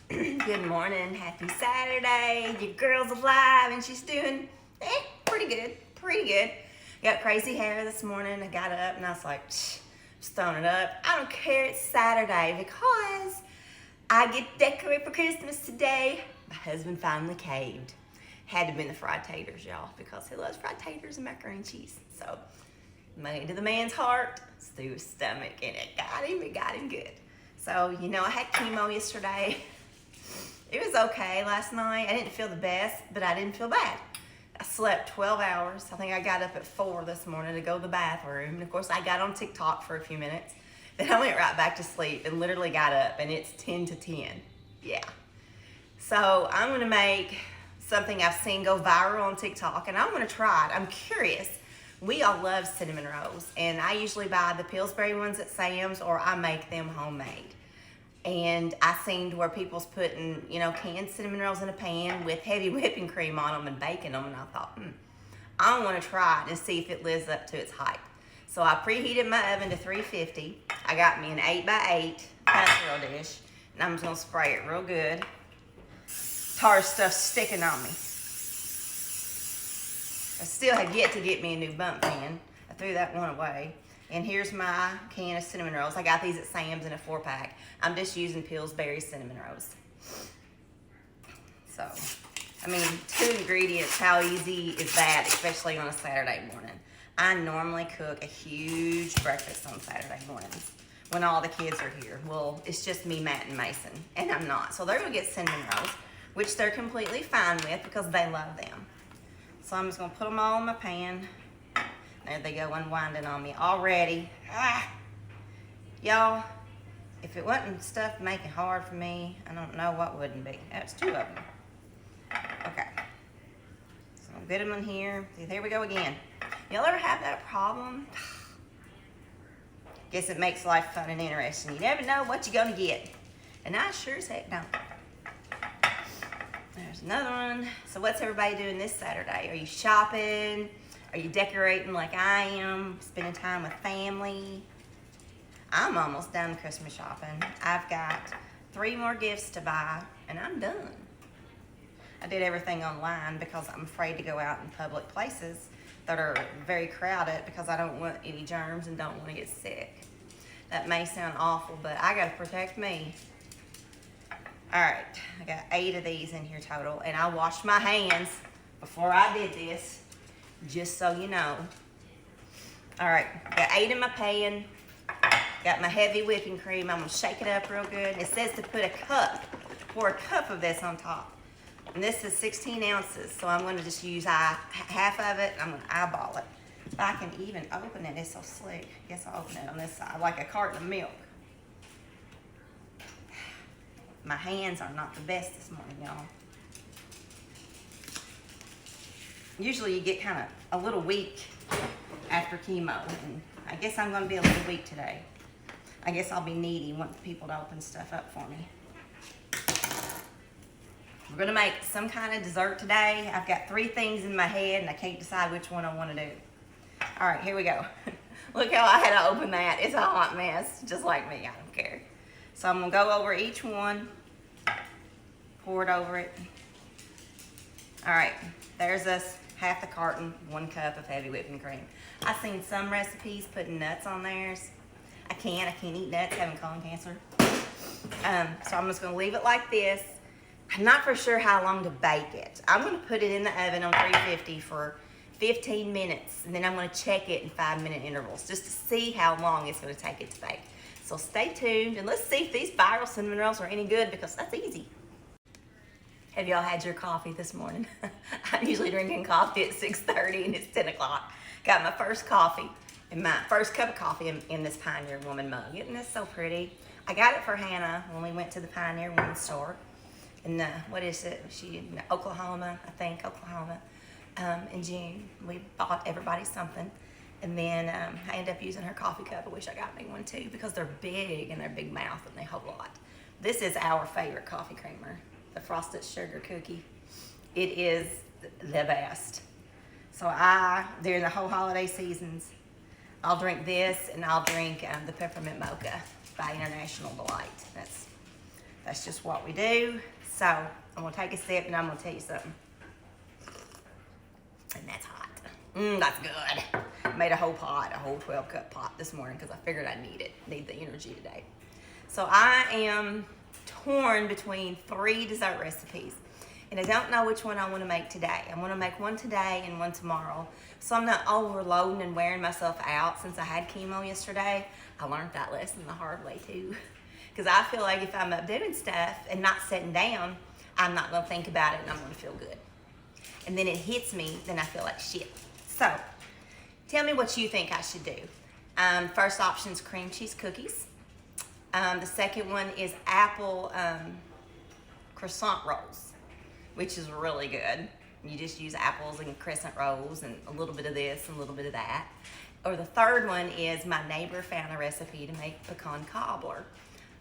Good morning, happy Saturday. Your girl's alive and she's doing pretty good, pretty good. Got crazy hair this morning. I got up and I was like, just throwing it up. I don't care, it's Saturday because I get decorated for Christmas today. My husband finally caved. Had to have been the fried taters, y'all, because he loves fried taters and macaroni and cheese. So, money into the man's heart, it's through his stomach, and it got him good. So, I had chemo yesterday. It was okay last night. I didn't feel the best, but I didn't feel bad. I slept 12 hours. I think I got up at 4 this morning to go to the bathroom. And of course, I got on TikTok for a few minutes. Then I went right back to sleep and literally got up, and it's 10 to 10. Yeah. So I'm going to make something I've seen go viral on TikTok, and I'm going to try it. I'm curious. We all love cinnamon rolls, and I usually buy the Pillsbury ones at Sam's, or I make them homemade. And I seen where people's putting, canned cinnamon rolls in a pan with heavy whipping cream on them and baking them, and I thought, I want to try it and see if it lives up to its hype. So I preheated my oven to 350. I got me an 8x8 casserole dish, and I'm just going to spray it real good. Tar stuff sticking on me. I still have yet to get me a new bump pan. I threw that one away. And here's my can of cinnamon rolls. I got these at Sam's in a 4-pack. I'm just using Pillsbury cinnamon rolls. So, 2 ingredients, how easy is that, especially on a Saturday morning? I normally cook a huge breakfast on Saturday mornings when all the kids are here. Well, it's just me, Matt, and Mason, and I'm not. So they're gonna get cinnamon rolls, which they're completely fine with because they love them. So I'm just gonna put them all in my pan. There they go, unwinding on me already. Y'all, if it wasn't stuff making hard for me, I don't know what wouldn't be. That's 2 of them. Okay. So I'll get them in here. See, there we go again. Y'all ever have that problem? Guess it makes life fun and interesting. You never know what you're gonna get. And I sure as heck don't. There's another one. So what's everybody doing this Saturday? Are you shopping? Are you decorating like I am? Spending time with family? I'm almost done Christmas shopping. I've got 3 more gifts to buy, and I'm done. I did everything online because I'm afraid to go out in public places that are very crowded because I don't want any germs and don't want to get sick. That may sound awful, but I gotta protect me. All right, I got 8 of these in here total, and I washed my hands before I did this, just so you know. All right, got 8 in my pan. Got my heavy whipping cream. I'm gonna shake it up real good. It says to put pour a cup of this on top. And this is 16 ounces, so I'm gonna just use half of it. I'm gonna eyeball it. If I can even open it, it's so slick. I guess I'll open it on this side, like a carton of milk. My hands are not the best this morning, y'all. Usually you get kind of a little weak after chemo, and I guess I'm gonna be a little weak today. I guess I'll be needy, want people to open stuff up for me. We're gonna make some kind of dessert today. I've got 3 things in my head and I can't decide which one I wanna do. All right, here we go. Look how I had to open that. It's a hot mess, just like me, I don't care. So I'm gonna go over each one, pour it over it. All right, there's us, half the carton, 1 cup of heavy whipping cream. I've seen some recipes putting nuts on theirs. I can't eat nuts, having colon cancer. So I'm just gonna leave it like this. I'm not for sure how long to bake it. I'm gonna put it in the oven on 350 for 15 minutes, and then I'm gonna check it in 5-minute intervals just to see how long it's gonna take it to bake. So stay tuned, and let's see if these viral cinnamon rolls are any good, because that's easy. Have y'all had your coffee this morning? I'm usually drinking coffee at 6:30 and it's 10 o'clock. Got my first coffee, and my first cup of coffee in this Pioneer Woman mug. Isn't this so pretty? I got it for Hannah when we went to the Pioneer Woman store in, what is it? She in Oklahoma, I think, Oklahoma. In June, we bought everybody something. And then I ended up using her coffee cup. I wish I got me one too, because they're big and they're big mouth and they hold a lot. This is our favorite coffee creamer, the Frosted Sugar Cookie. It is the best. So during the whole holiday seasons, I'll drink this, and I'll drink the Peppermint Mocha by International Delight. That's just what we do. So I'm gonna take a sip and I'm gonna tell you something. And that's hot. That's good. I made a whole 12 cup pot this morning because I figured I need the energy today. So I am torn between 3 dessert recipes. And I don't know which one I want to make today. I'm going to make one today and one tomorrow. So I'm not overloading and wearing myself out. Since I had chemo yesterday, I learned that lesson the hard way too. Because I feel like if I'm up doing stuff and not sitting down, I'm not going to think about it and I'm going to feel good. And then it hits me, then I feel like shit. So tell me what you think I should do. First option is cream cheese cookies. The second one is apple croissant rolls, which is really good. You just use apples and crescent rolls and a little bit of this and a little bit of that. Or the third one is my neighbor found a recipe to make pecan cobbler.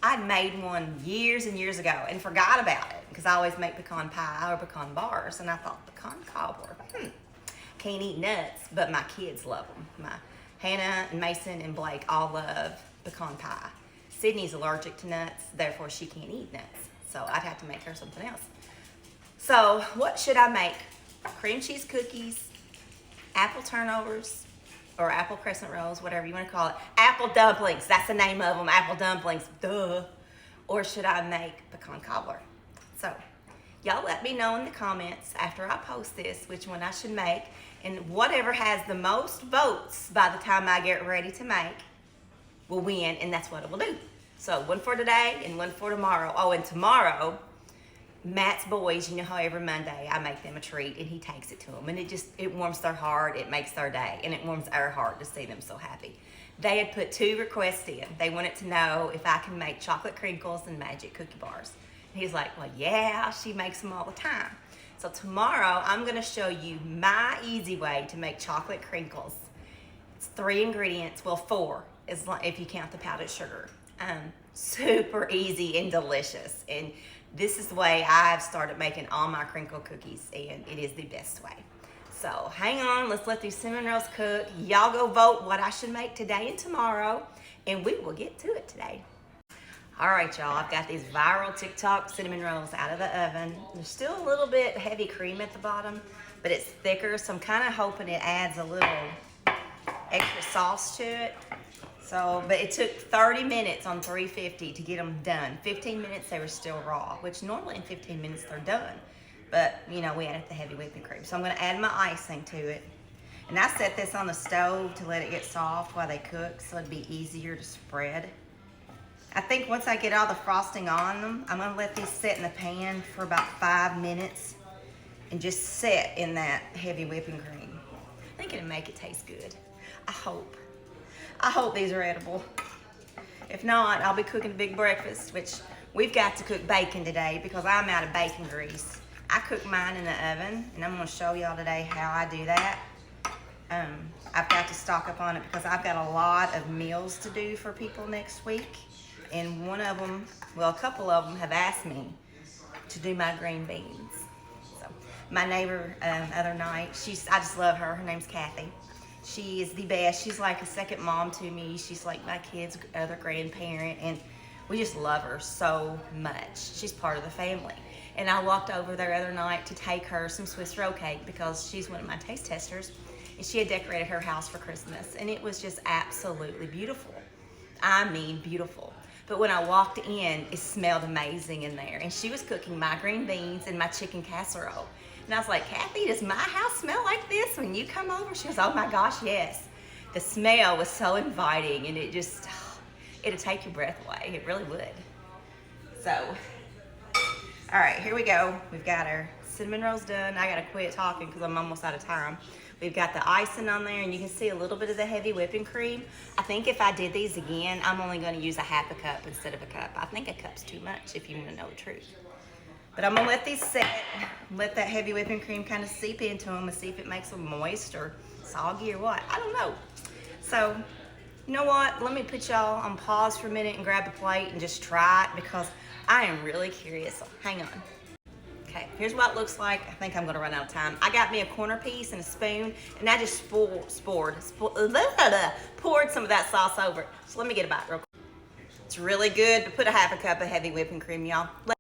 I'd made one years and years ago and forgot about it because I always make pecan pie or pecan bars, and I thought pecan cobbler, can't eat nuts, but my kids love them. My Hannah and Mason and Blake all love pecan pie. Sydney's allergic to nuts, therefore she can't eat nuts. So I'd have to make her something else. So what should I make? Cream cheese cookies, apple turnovers, or apple crescent rolls, whatever you want to call it. Apple dumplings, that's the name of them, apple dumplings, duh. Or should I make pecan cobbler? So y'all let me know in the comments after I post this which one I should make, and whatever has the most votes by the time I get ready to make will win, and that's what it will do. So one for today and one for tomorrow. Oh, and tomorrow, Matt's boys, you know how every Monday I make them a treat and he takes it to them, and it warms their heart, it makes their day, and it warms our heart to see them so happy. They had put 2 requests in. They wanted to know if I can make chocolate crinkles and magic cookie bars. And he's like, well, yeah, she makes them all the time. So tomorrow I'm gonna show you my easy way to make chocolate crinkles. It's 3 ingredients, well 4, if you count the powdered sugar. Super easy and delicious. And this is the way I've started making all my crinkle cookies, and it is the best way. So hang on, let's let these cinnamon rolls cook. Y'all go vote what I should make today and tomorrow, and we will get to it today. All right, y'all, I've got these viral TikTok cinnamon rolls out of the oven. There's still a little bit heavy cream at the bottom, but it's thicker, so I'm kind of hoping it adds a little extra sauce to it. So, but it took 30 minutes on 350 to get them done. 15 minutes they were still raw, which normally in 15 minutes they're done. But, you know, we added the heavy whipping cream. So I'm gonna add my icing to it. And I set this on the stove to let it get soft while they cook, so it'd be easier to spread. I think once I get all the frosting on them, I'm gonna let these sit in the pan for about 5 minutes and just set in that heavy whipping cream. I think it'll make it taste good. I hope these are edible. If not, I'll be cooking a big breakfast, which we've got to cook bacon today because I'm out of bacon grease. I cook mine in the oven, and I'm gonna show y'all today how I do that. I've got to stock up on it because I've got a lot of meals to do for people next week. And one of them, well, a couple of them have asked me to do my green beans. So my neighbor other night, I just love her. Her name's Kathy. She is the best. She's like a second mom to me. She's like my kid's other grandparent, and we just love her so much. She's part of the family. And I walked over there other night to take her some Swiss roll cake because she's one of my taste testers, and she had decorated her house for Christmas, and it was just absolutely beautiful. I mean, beautiful. But when I walked in, it smelled amazing in there, and she was cooking my green beans and my chicken casserole. And I was like, Kathy, does my house smell like this when you come over? She goes, oh my gosh, yes. The smell was so inviting, and it'd take your breath away. It really would. So, all right, here we go. We've got our cinnamon rolls done. I gotta quit talking because I'm almost out of time. We've got the icing on there, and you can see a little bit of the heavy whipping cream. I think if I did these again, I'm only gonna use a half a cup instead of a cup. I think a cup's too much if you wanna know the truth. But I'm gonna let these set, let that heavy whipping cream kind of seep into them and see if it makes them moist or soggy or what. I don't know. So, you know what? Let me put y'all on pause for a minute and grab a plate and just try it because I am really curious. Hang on. Okay, here's what it looks like. I think I'm gonna run out of time. I got me a corner piece and a spoon, and I just poured some of that sauce over it. So let me get a bite real quick. It's really good, but put a half a cup of heavy whipping cream, y'all.